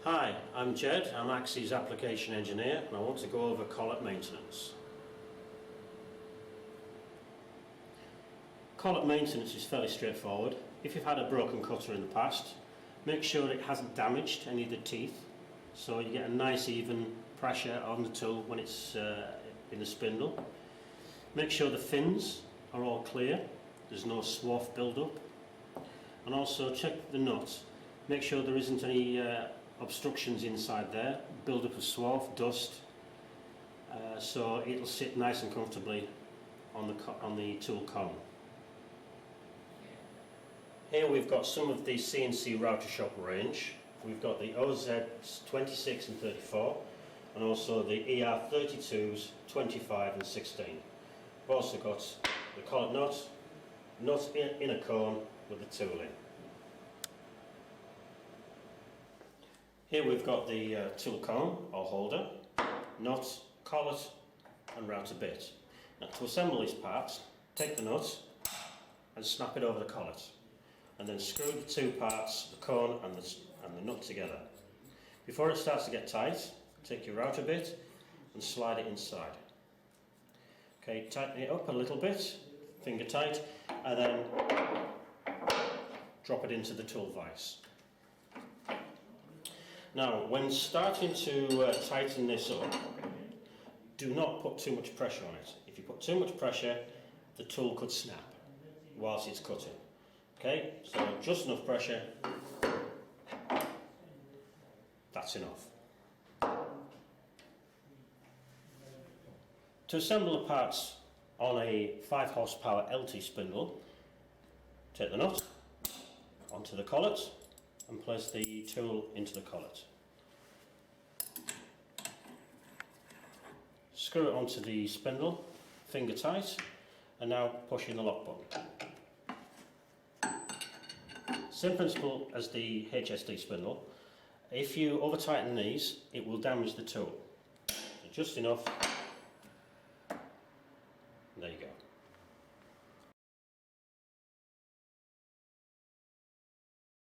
Hi, I'm Jed, I'm Axie's application engineer and I want to go over collet maintenance. Collet maintenance is fairly straightforward. If you've had a broken cutter in the past, make sure it hasn't damaged any of the teeth so you get a nice even pressure on the tool when it's in the spindle. Make sure the fins are all clear, there's no swarf build-up, and also check the nut. Make sure there isn't any obstructions inside there, build up of swarf, dust, so it'll sit nice and comfortably on the tool column. Here we've got some of the CNC router shop range. We've got the OZ 26 and 34 and also the ER 32s 25 and 16. We've also got the collet nut in a cone with the tool in. Here we've got the tool cone or holder, nut, collet and router bit. Now to assemble these parts, take the nut and snap it over the collet and then screw the two parts, the cone and the nut together. Before it starts to get tight, take your router bit and slide it inside. Okay, tighten it up a little bit, finger tight, and then drop it into the tool vise. Now, when starting to tighten this up, do not put too much pressure on it. If you put too much pressure, the tool could snap whilst it's cutting. Okay, so just enough pressure, that's enough. To assemble the parts on a 5 horsepower Elte spindle, take the nut onto the collet and place the tool into the collet. Screw it onto the spindle, finger tight, and now push in the lock button. Same principle as the HSD spindle. If you over tighten these, it will damage the tool. So just enough